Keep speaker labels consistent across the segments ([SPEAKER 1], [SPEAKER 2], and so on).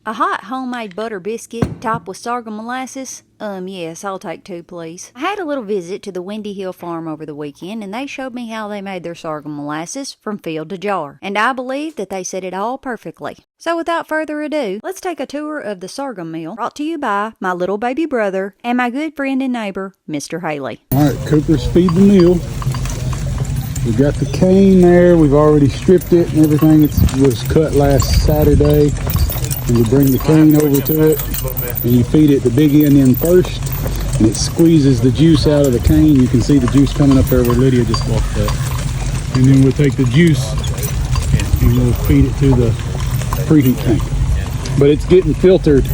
[SPEAKER 1] A hot homemade butter biscuit topped with sorghum molasses? Yes, I'll take 2, please. I had a little visit to the Windy Hill farm over the weekend, and they showed me how they made their sorghum molasses from field to jar. And I believe that they said it all perfectly. So without further ado, let's take a tour of the sorghum mill, brought to you by my little baby brother and my good friend and neighbor, Mr. Haley.
[SPEAKER 2] All right, Cooper's feed the mill. We got the cane there. We've already stripped it and everything. It was cut last Saturday. And you bring the cane over to it, and you feed it the big end in first, and it squeezes the juice out of the cane. You can see the juice coming up there where Lydia just walked up. And then we'll take the juice and we'll feed it to the preheat tank. But it's getting filtered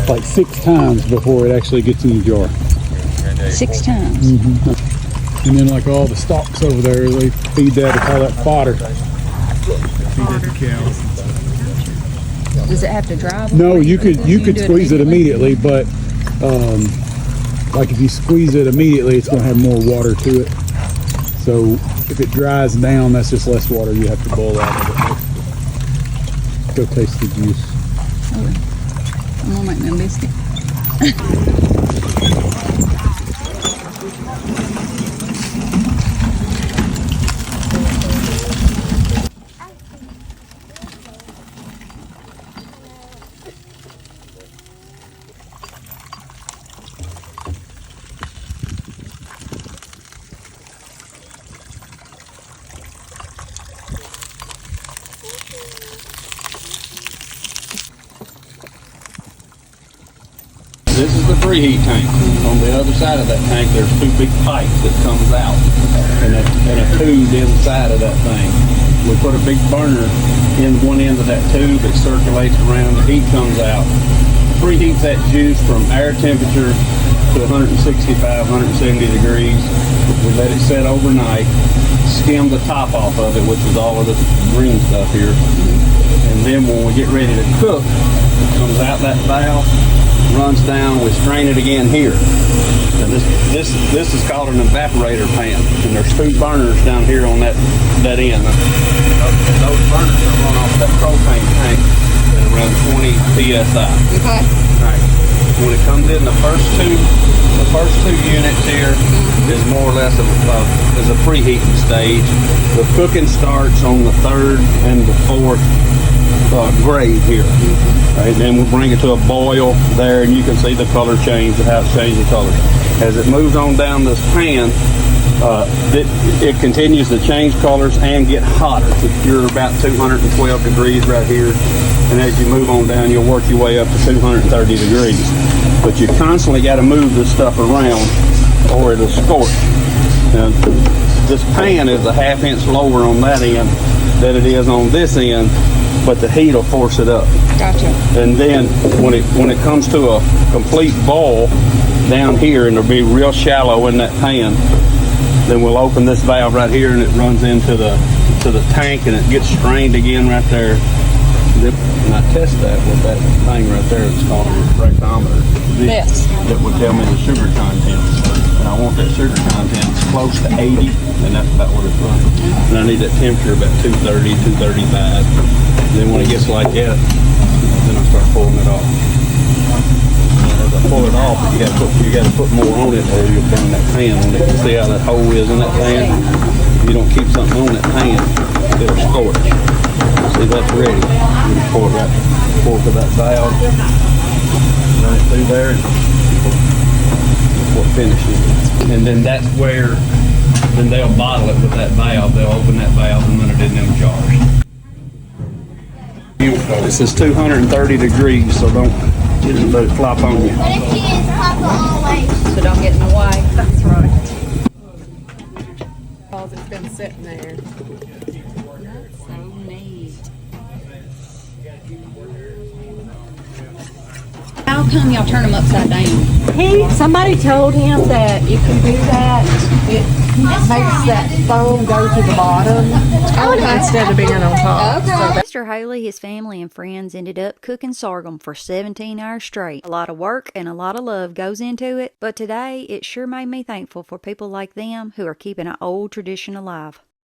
[SPEAKER 2] like 6 times before it actually gets in the jar.
[SPEAKER 1] 6 times?
[SPEAKER 2] Mm-hmm. And then like all the stalks over there, they feed that, they call that fodder. Feed that to cows.
[SPEAKER 1] Does it have to dry?
[SPEAKER 2] No, you could squeeze it immediately, but like if you squeeze it immediately, it's going to have more water to it. So if it dries down, that's just less water you have to boil out of it. Go taste the juice.
[SPEAKER 1] Oh, I'm gonna make me a biscuit.
[SPEAKER 3] This is the preheat tank. On the other side of that tank, there's 2 big pipes that comes out and a tube inside of that thing. We put a big burner in one end of that tube. It circulates around. The heat comes out. Preheats that juice from air temperature to 165, 170 degrees. We let it set overnight. Skim the top off of it, which is all of the green stuff here. And then when we get ready to cook, it comes out that valve, runs down, we strain it again here. And this is called an evaporator pan, and there's 2 burners down here on that end. Those burners are run off that propane tank at around 20 psi.
[SPEAKER 1] Okay.
[SPEAKER 3] Right. When it comes in, the first two units here is more or less is a preheating stage. The cooking starts on the 3rd and the 4th grade here. Right, then we'll bring it to a boil there, and you can see the color change, how it's changing color. As it moves on down this pan, it continues to change colors and get hotter. You're about 212 degrees right here, and as you move on down, you'll work your way up to 230 degrees. But you constantly got to move this stuff around, or it'll scorch. Now, this pan is a 1/2 inch lower on that end than it is on this end, but the heat will force it up.
[SPEAKER 1] Gotcha.
[SPEAKER 3] And then when it comes to a complete boil down here, and it'll be real shallow in that pan, then we'll open this valve right here, and it runs into the tank, and it gets strained again right there. And I test that with that thing right there. It's called a rectometer.
[SPEAKER 1] Yes.
[SPEAKER 3] That would tell me the sugar content. And I want that sugar content close to 80, and that's about what it's running. And I need that temperature about 230, 235. Then when it gets like that, then I start pulling it off. And as I pull it off, you got to put more on it, or you'll burn that pan on it. See how that hole is in that pan? If you don't keep something on that pan, it'll scorch. See, that's ready. You just pour to that valve, run it through there, and that's what finishes it. And then that's where, then they'll bottle it with that valve. They'll open that valve and run it in them jars. This is 230 degrees, so don't just let it flop on you.
[SPEAKER 1] So don't get in the way.
[SPEAKER 4] That's right. Because it's been sitting there.
[SPEAKER 1] That's so neat. How come y'all turn them upside down?
[SPEAKER 4] Somebody told him that if you do that, it makes that foam go to the bottom instead of being on top.
[SPEAKER 1] Okay. Mr. Haley, his family, and friends ended up cooking sorghum for 17 hours straight. A lot of work and a lot of love goes into it, but today it sure made me thankful for people like them who are keeping an old tradition alive.